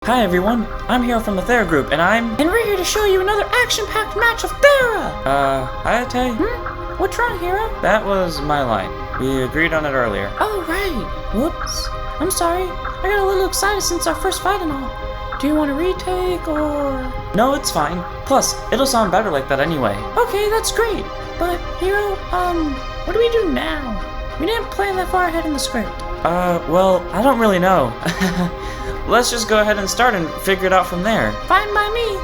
Hi everyone, I'm Hiro from the Thera group, and we're here to show you another action-packed match of Thera! Hayate? What's wrong, Hiro? That was my line. We agreed on it earlier. Oh, right. Whoops. I'm sorry. I got a little excited since our first fight and all. Do you want to retake, or...? No, it's fine. Plus, it'll sound better like that anyway. Okay, that's great. But, Hiro, what do we do now? We didn't plan that far ahead in the script. Well, I don't really know. Let's just go ahead and start and figure it out from there. Fine by me.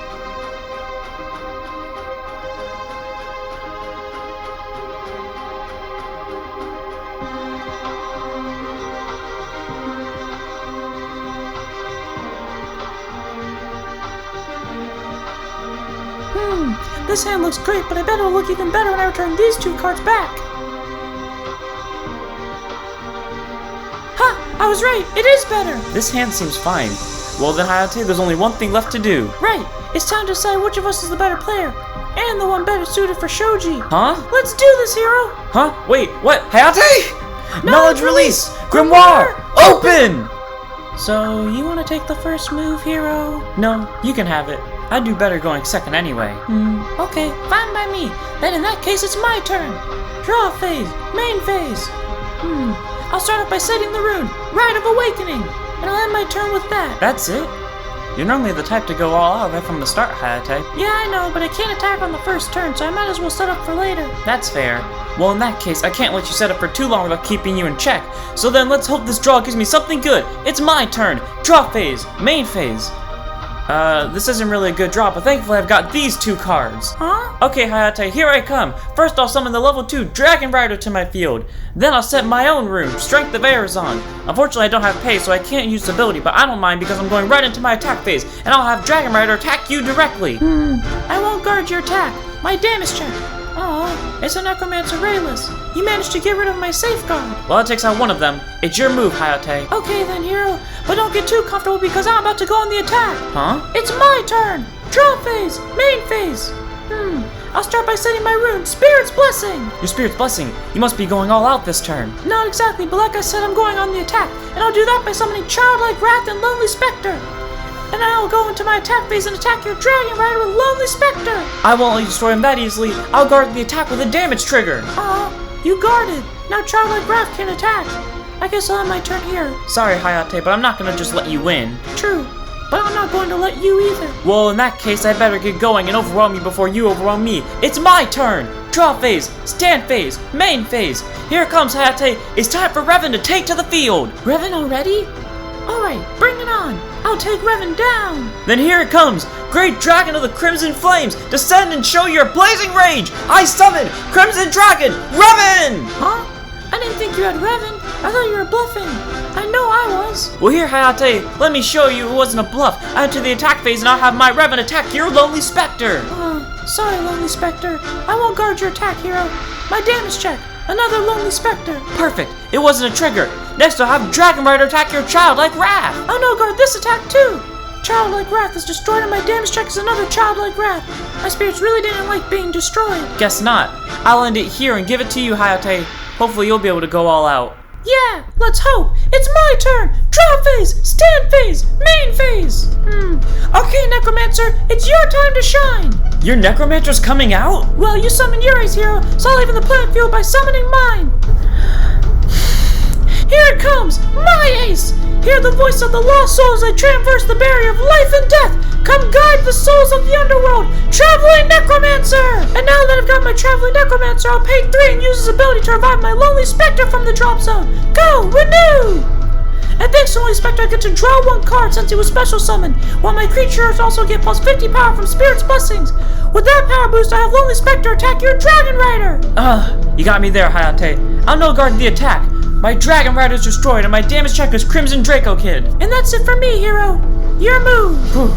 This hand looks great, but I bet it'll look even better when I return these two cards back. Ha! I was right, it is better! This hand seems fine. Well then, Hayate, there's only one thing left to do. Right, it's time to decide which of us is the better player, and the one better suited for Shoji. Huh? Let's do this, Hiro! Huh? Wait, what? Hayate? Knowledge release! Grenmore Open! So, you want to take the first move, Hiro? No, you can have it. I'd do better going second anyway. Okay, fine by me. Then in that case, it's my turn. Draw phase, main phase. I'll start off by setting the rune, Rite of Awakening, and I'll end my turn with that. That's it? You're normally the type to go all out right from the start, Hayate. Yeah, I know, but I can't attack on the first turn, so I might as well set up for later. That's fair. Well, in that case, I can't let you set up for too long without keeping you in check. So then let's hope this draw gives me something good. It's my turn. Draw phase, main phase. This isn't really a good draw, but thankfully I've got these two cards. Huh? Okay, Hayate, here I come. First I'll summon the level 2 Dragon Rider to my field. Then I'll set my own rune, Strength of Arezon. Unfortunately, I don't have pace, so I can't use ability, but I don't mind because I'm going right into my attack phase, and I'll have Dragon Rider attack you directly. I won't guard your attack. My damage check. Oh, it's a Necromancer Rayless. You managed to get rid of my safeguard. Well, it takes out one of them. It's your move, Hayate. Okay then, Hiro, but don't get too comfortable because I'm about to go on the attack. Huh? It's my turn. Draw phase, main phase. I'll start by setting my rune, Spirit's Blessing. Your Spirit's Blessing. You must be going all out this turn. Not exactly, but like I said, I'm going on the attack, and I'll do that by summoning Childlike Wrath and Lonely Spectre. And I'll go into my attack phase and attack your Dragon Rider with Lonely Spectre. I won't let you destroy him that easily. I'll guard the attack with a damage trigger. You guarded. Now Childlike Wrath can attack. I guess I'll end my turn here. Sorry, Hayate, but I'm not gonna just let you win. True, but I'm not going to let you either. Well, in that case, I better get going and overwhelm you before you overwhelm me. It's my turn. Draw phase, stand phase, main phase. Here it comes, Hayate. It's time for Revon to take to the field. Revon already? Alright, bring it on. I'll take Revon down. Then here it comes. Great Dragon of the Crimson Flames, descend and show your blazing rage. I summon Crimson Dragon, Revon! Huh? I didn't think you had Revon. I thought you were bluffing. I know I was. Well, here, Hayate, let me show you it wasn't a bluff. I enter the attack phase and I'll have my Revon attack your Lonely Spectre. Sorry, Lonely Spectre. I won't guard your attack, Hiro. My damage check. Another Lonely Spectre. Perfect. It wasn't a trigger. Next, I'll have Dragon Rider attack your Childlike Wrath. I'll no guard this attack too. Childlike Wrath is destroyed and my damage check is another Childlike Wrath. My spirits really didn't like being destroyed. Guess not. I'll end it here and give it to you, Hayate. Hopefully you'll be able to go all out. Yeah, let's hope. It's my turn. Draw phase, stand phase, main phase. Okay, Necromancer, it's your time to shine. Your Necromancer's coming out? Well, you summoned your ace, Hiro, so I'll even the playing field by summoning mine. Here it comes, my ace. Hear the voice of the lost souls that traverse the barrier of life and death. Come guide the souls of the underworld, Traveling Necromancer! And now that I've got my Traveling Necromancer, I'll pay 3 and use his ability to revive my Lonely Spectre from the drop zone. Go, renew! And thanks to Lonely Spectre, I get to draw 1 card since he was special summoned, while my creatures also get plus 50 power from Spirit's Blessings. With that power boost, I have Lonely Spectre attack your Dragon Rider! You got me there, Hayate. I'll no guard the attack. My Dragon Rider is destroyed and my damage check is Crimson Draco Kid. And that's it for me, Hiro. Your move. Whew.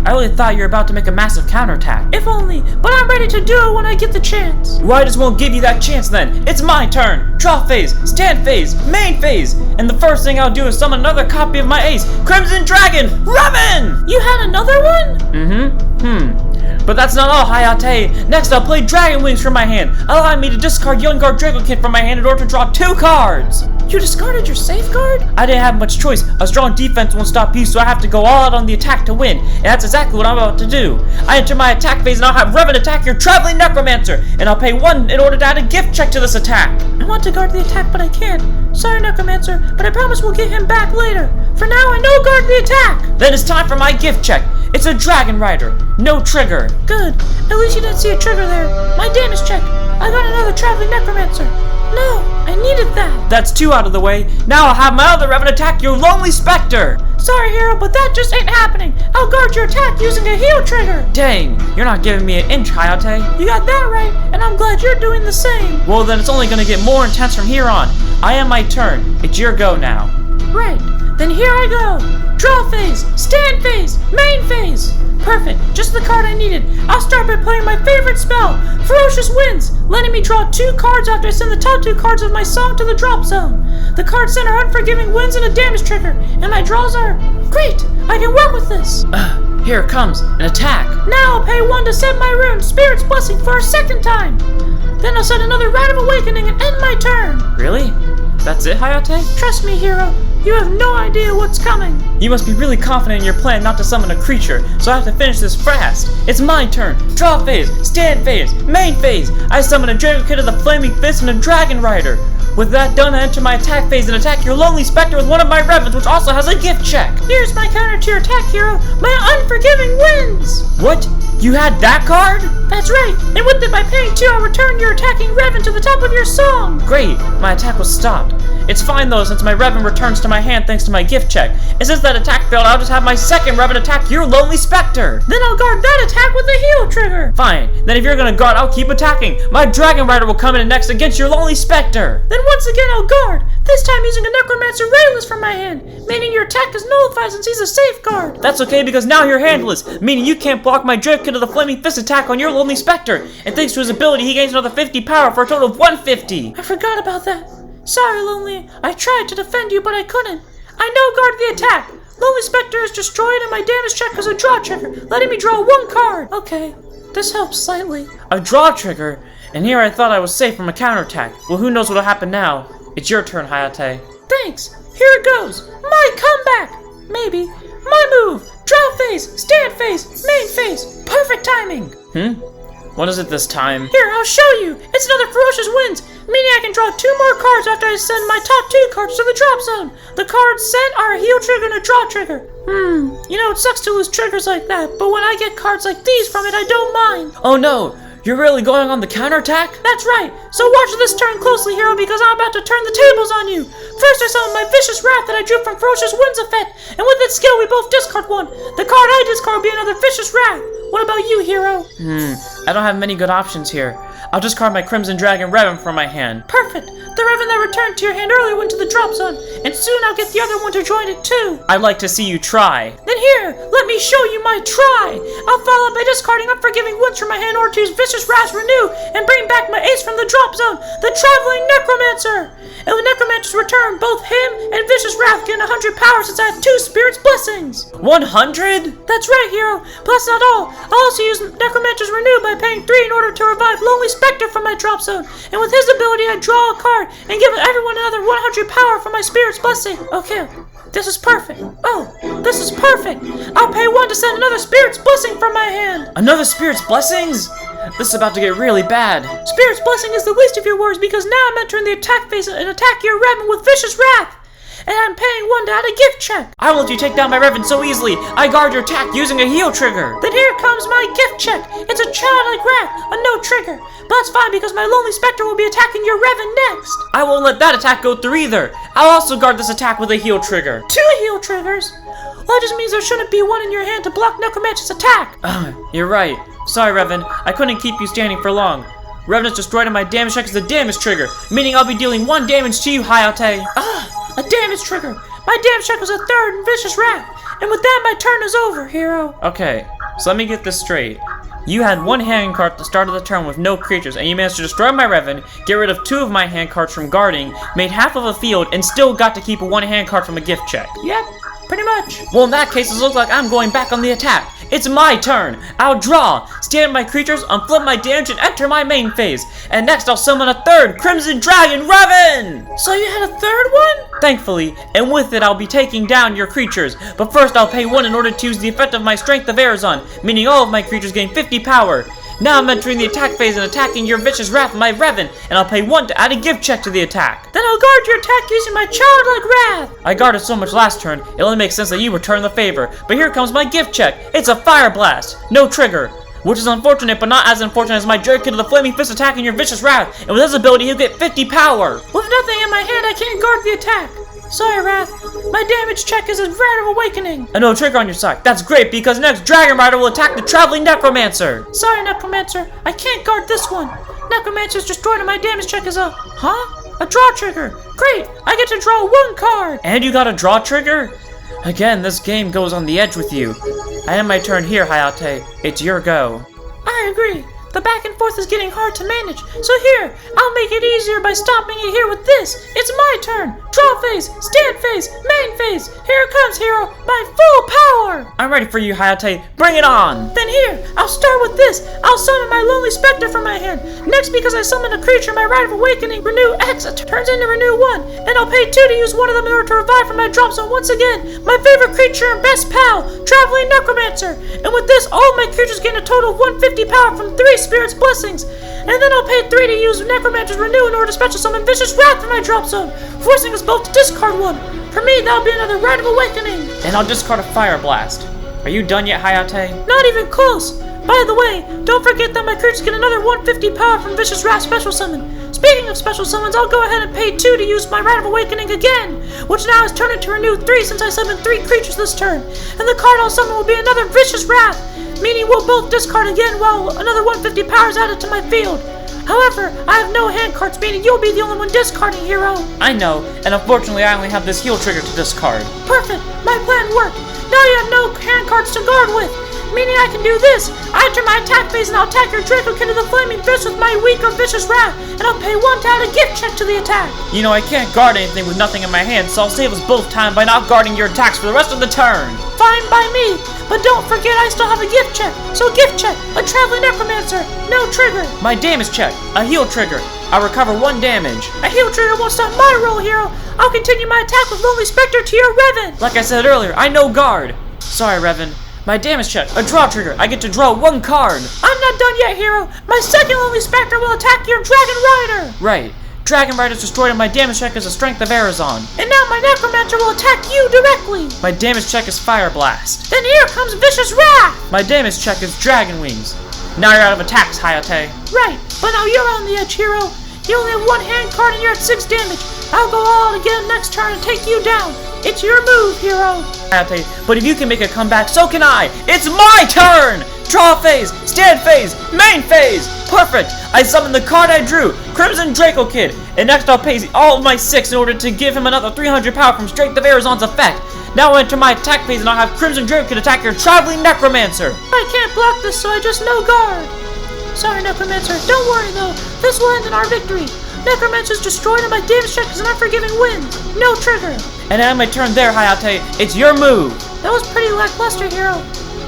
I really thought you were about to make a massive counterattack. If only, but I'm ready to do it when I get the chance. Well, I just won't give you that chance then. It's my turn. Draw phase, stand phase, main phase. And the first thing I'll do is summon another copy of my ace, Crimson Dragon, Revon! You had another one? But that's not all, Hayate. Next, I'll play Dragon Wings from my hand, allowing me to discard Young Guard Draco Kid from my hand in order to draw 2 cards. You discarded your safeguard? I didn't have much choice. A strong defense won't stop you, so I have to go all out on the attack to win. And that's exactly what I'm about to do. I enter my attack phase and I'll have Revon attack your traveling necromancer. And I'll pay 1 in order to add a gift check to this attack. I want to guard the attack, but I can't. Sorry, Necromancer, but I promise we'll get him back later. For now, I no guard the attack. Then it's time for my gift check. It's a Dragon Rider. No trigger. Good. At least you didn't see a trigger there. My damage check. I got another traveling necromancer. No, I needed that. That's 2 out of the way. Now I'll have my other Revon attack your lonely specter. Sorry, Hiro, but that just ain't happening. I'll guard your attack using a heal trigger. Dang, you're not giving me an inch, Hayate. You got that right, and I'm glad you're doing the same. Well, then it's only gonna get more intense from here on. I am my turn. It's your go now. Right, then here I go. Draw phase, stand phase, main phase. Perfect, just the card I needed. I'll start by playing my favorite spell, Ferocious Winds, letting me draw 2 cards after I send the top 2 cards of my song to the drop zone. The cards send are Unforgiving Winds and a damage trigger, and my draws are... Great, I can work with this. Here it comes, an attack. Now I'll pay 1 to set my rune, Spirit's Blessing, for a 2nd time. Then I'll set another Rite of Awakening and end my turn. Really? That's it, Hayate? Trust me, Hiro. You have no idea what's coming. You must be really confident in your plan not to summon a creature, so I have to finish this fast. It's my turn. Draw phase, stand phase, main phase. I summon a Dragon Kid of the Flaming Fist and a Dragon Rider. With that done, I enter my attack phase and attack your lonely specter with one of my Revons, which also has a gift check. Here's my counter to your attack, Hiro. My Unforgiving Winds. What? You had that card? That's right. And with it, by paying 2, I'll return your attacking Revon to the top of your song. Great. My attack was stopped. It's fine though, since my Revon returns to my hand thanks to my gift check. And since that attack failed, I'll just have my 2nd Revon attack your lonely specter. Then I'll guard that attack with a heal trigger. Fine. Then if you're gonna guard, I'll keep attacking. My Dragon Rider will come in next against your lonely specter. Then once again, I'll guard. This time using a Necromancer Rayless from my hand, meaning your attack is nullified since he's a safeguard. That's okay because now you're handless, meaning you can't block my Dragon Kid of the Flaming Fist attack on your lonely specter. And thanks to his ability, he gains another 50 power for a total of 150. I forgot about that. Sorry, Lonely. I tried to defend you, but I couldn't. I no guard the attack. Lonely Spectre is destroyed and my damage check is a draw trigger, letting me draw 1 card. Okay, this helps slightly. A draw trigger? And here I thought I was safe from a counterattack. Well, who knows what'll happen now? It's your turn, Hayate. Thanks. Here it goes. My comeback. Maybe. My move. Draw phase, stand phase, main phase. Perfect timing. What is it this time? Here, I'll show you. It's another Ferocious Winds, meaning I can draw 2 more cards after I send my top 2 cards to the drop zone. The cards sent are a heal trigger and a draw trigger. You know, it sucks to lose triggers like that, but when I get cards like these from it, I don't mind. Oh no, you're really going on the counterattack? That's right. So watch this turn closely, Hiro, because I'm about to turn the tables on you. First, I summon my Vicious Wrath that I drew from Ferocious Winds effect, and with its skill, we both discard 1. The card I discard will be another Vicious Wrath. What about you, Hiro? I don't have many good options here. I'll discard my Crimson Dragon Revon from my hand. Perfect. The Revon that returned to your hand earlier went to the drop zone, and soon I'll get the other one to join it too. I'd like to see you try. Then here, let me show you my try. I'll follow up by discarding Unforgiving Winds from my hand or to use Vicious Wrath Renew and bring back my ace from the drop zone, the Traveling Necromancer. And with Necromancer's return, both him and Vicious Wrath gain 100 power since I have 2 Spirit's Blessings. 100? That's right, Hiro. Plus not all. I'll also use Necromancer's Renew by paying 3 in order to revive Lonely Spectre from my drop zone. And with his ability, I draw a card and give everyone another 100 power from my Spirit's Blessing. Okay, this is perfect. Oh, this is perfect. I'll pay 1 to send another Spirit's Blessing from my hand. Another Spirit's Blessings? This is about to get really bad. Spirit's Blessing is the least of your worries because now I'm entering the attack phase and attack your Revon with Vicious Wrath. And I'm paying 1 to add a gift check. I won't let you take down my Revon so easily. I guard your attack using a heal trigger. Then here comes my gift check. It's a childlike wrath, a no trigger. But that's fine because my Lonely Spectre will be attacking your Revon next. I won't let that attack go through either. I'll also guard this attack with a heal trigger. 2 heal triggers? Well, that just means there shouldn't be 1 in your hand to block Necromancer's attack. You're right. Sorry, Revon. I couldn't keep you standing for long. Revon is destroyed and my damage check is a damage trigger, meaning I'll be dealing 1 damage to you, Hayate. A damage trigger. My damage check was a 3rd in Vicious Wrath. And with that, my turn is over, Hiro. Okay, so let me get this straight. You had 1 hand card at the start of the turn with no creatures, and you managed to destroy my Revon, get rid of 2 of my hand cards from guarding, made half of a field, and still got to keep a 1 hand card from a gift check. Yep, Pretty much. Well, in that case, it looks like I'm going back on the attack. It's my turn. I'll draw, stand my creatures, unflip my damage, and enter my main phase. And next, I'll summon a third Crimson Dragon, Revon! So you had a third one? Thankfully, and with it, I'll be taking down your creatures. But first, I'll pay 1 in order to use the effect of my Strength of Arezon, meaning all of my creatures gain 50 power. Now I'm entering the attack phase and attacking your Vicious Wrath with my Revon, and I'll pay 1 to add a gift check to the attack. Then I'll guard your attack using my Childlike Wrath. I guarded so much last turn, it only makes sense that you return the favor. But here comes my gift check. It's a Fire Blast. No trigger. Which is unfortunate, but not as unfortunate as my Draco to the Flaming Fist attacking your Vicious Wrath. And with his ability, he'll get 50 power. With nothing in my hand, I can't guard the attack. Sorry, Wrath. My damage check is a Rite of Awakening. And no trigger on your side. That's great, because next Dragon Rider will attack the Traveling Necromancer. Sorry, Necromancer. I can't guard this one. Necromancer's destroyed and my damage check is a... Huh? A draw trigger. Great. I get to draw 1 card. And you got a draw trigger? Again, this game goes on the edge with you. I end my turn here, Hayate. It's your go. I agree. The back and forth is getting hard to manage. So here, I'll make it easier by stopping it here with this. It's my turn. Draw phase, stand phase, main phase. Here it comes, Hiro. My full power. I'm ready for you, Hayate. Bring it on. Then here, I'll start with this. I'll summon my Lonely Spectre from my hand. Next, because I summoned a creature, my Rite of Awakening, Renew X, turns into Renew 1. And I'll pay 2 to use one of them in order to revive from my drop zone once again. My favorite creature and best pal, Traveling Necromancer. And with this, all my creatures gain a total of 150 power from 3 Spirit's Blessings. And then I'll pay 3 to use Necromancer's Renew in order to special summon Vicious Wrath from my drop zone, forcing us both to discard 1. For me, that'll be another Rite of Awakening. And I'll discard a Fire Blast. Are you done yet, Hayate? Not even close. By the way, don't forget that my creatures get another 150 power from Vicious Wrath special summon. Speaking of special summons, I'll go ahead and pay 2 to use my Rite of Awakening again, which now has turned into Renew 3 since I summoned 3 creatures this turn. And the card I'll summon will be another Vicious Wrath, meaning we'll both discard again while another 150 power is added to my field. However, I have no hand cards, meaning you'll be the only one discarding, Hiro. I know, and unfortunately I only have this heal trigger to discard. Perfect, my plan worked. Now you have no hand cards to guard with, meaning I can do this. I enter my attack phase and I'll attack your Draco Kid to the Flaming Fist with my weaker Vicious Wrath, and I'll pay 1 to add a gift check to the attack. You know, I can't guard anything with nothing in my hand, so I'll save us both time by not guarding your attacks for the rest of the turn. Fine by me, but don't forget I still have a gift check. So gift check, a Traveling Necromancer, no trigger. My damage check, a heal trigger. I'll recover 1 damage. A heal trigger won't stop my roll, Hiro. I'll continue my attack with Lonely Spectre to your Revon. Like I said earlier, I know guard. Sorry, Revon. My damage check, a draw trigger. I get to draw 1 card. I'm not done yet, Hiro. My second Lonely Spectre will attack your Dragon Rider. Right. Dragon Rider is destroyed and my damage check is a Strength of Arezon. And now my Necromancer will attack you directly. My damage check is Fire Blast. Then here comes Vicious Wrath. My damage check is Dragon Wings. Now you're out of attacks, Hayate. Right, but now you're on the edge, Hiro. You only have 1 hand card and you're at 6 damage. I'll go all out again next turn and take you down. It's your move, Hiro. Hayate, but if you can make a comeback, so can I. It's my turn! Draw phase, stand phase, main phase. Perfect. I summon the card I drew, Crimson Draco Kid. And next I'll pay all of my 6 in order to give him another 300 power from Strength of Arezon's effect. Now I'll enter my attack phase and I'll have Crimson Draco Kid attack your Traveling Necromancer. I can't block this, so I just no guard. Sorry, Necromancer. Don't worry, though. This will end in our victory. Necromancer's destroyed and my damage check is an unforgiving win. No trigger. And I end my turn there, Hayate. It's your move. That was pretty lackluster, Hiro.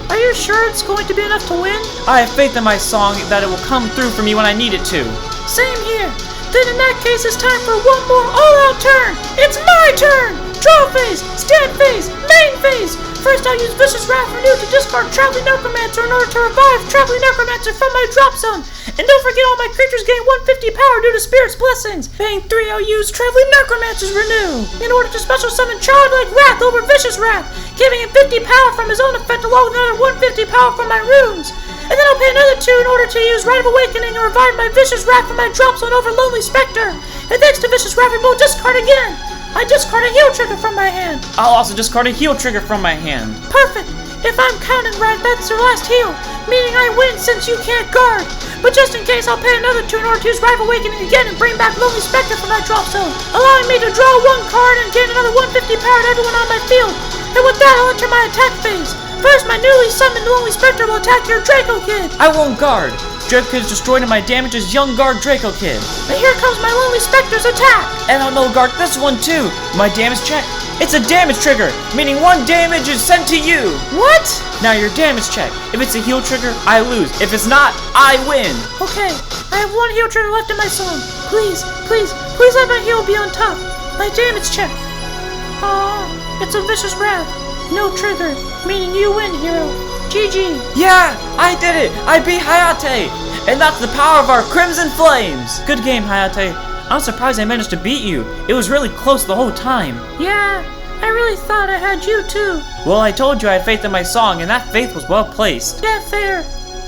Are you sure it's going to be enough to win? I have faith in my song that it will come through for me when I need it to. Same here. Then in that case, it's time for 1 more all-out turn. It's my turn. Draw phase, stand phase, main phase. First, I'll use Vicious Wrath Renew to discard Traveling Necromancer in order to revive Traveling Necromancer from my drop zone. And don't forget all my creatures gain 150 power due to Spirit's Blessings. Paying 3, I'll use Traveling Necromancer's Renew in order to special summon Childlike Wrath over Vicious Wrath, giving him 50 power from his own effect along with another 150 power from my runes. And then I'll pay another 2 in order to use Rite of Awakening and revive my Vicious Wrath from my drop zone over Lonely Spectre. And thanks to Vicious Wrath, we will discard again. I discard a heal trigger from my hand. I'll also discard a heal trigger from my hand. Perfect. If I'm counting right, that's your last heal, meaning I win since you can't guard. But just in case, I'll pay another 2 in order to use Rite of Awakening again and bring back Lonely Spectre from my drop zone, allowing me to draw 1 card and gain another 150 power to everyone on my field. And with that, I'll enter my attack phase. First, my newly summoned Lonely Spectre will attack your Draco Kid. I won't guard. Draco Kid is destroyed and my damage is Young Guard Draco Kid. And here comes my Lonely Spectre's attack. And I'll no guard this one too. My damage check, It's a damage trigger, meaning 1 damage is sent to you. What? Now your damage check. If it's a heal trigger, I lose. If it's not, I win. Okay, I have 1 heal trigger left in my song. Please, please, please let my heal be on top. My damage check. It's a vicious wrath. No trigger, meaning you win, Hiro. GG. Yeah, I did it. I beat Hayate. And that's the power of our Crimson Flames. Good game, Hayate. I'm surprised I managed to beat you. It was really close the whole time. Yeah, I really thought I had you too. Well, I told you I had faith in my song, and that faith was well placed. Yeah, fair.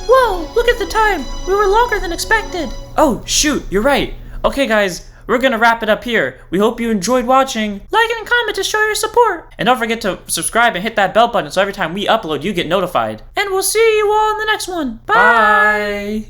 Whoa, look at the time. We were longer than expected. Oh, shoot, you're right. Okay, guys, we're gonna wrap it up here. We hope you enjoyed watching. Like and comment to show your support. And don't forget to subscribe and hit that bell button so every time we upload, you get notified. And we'll see you all in the next one. Bye. Bye.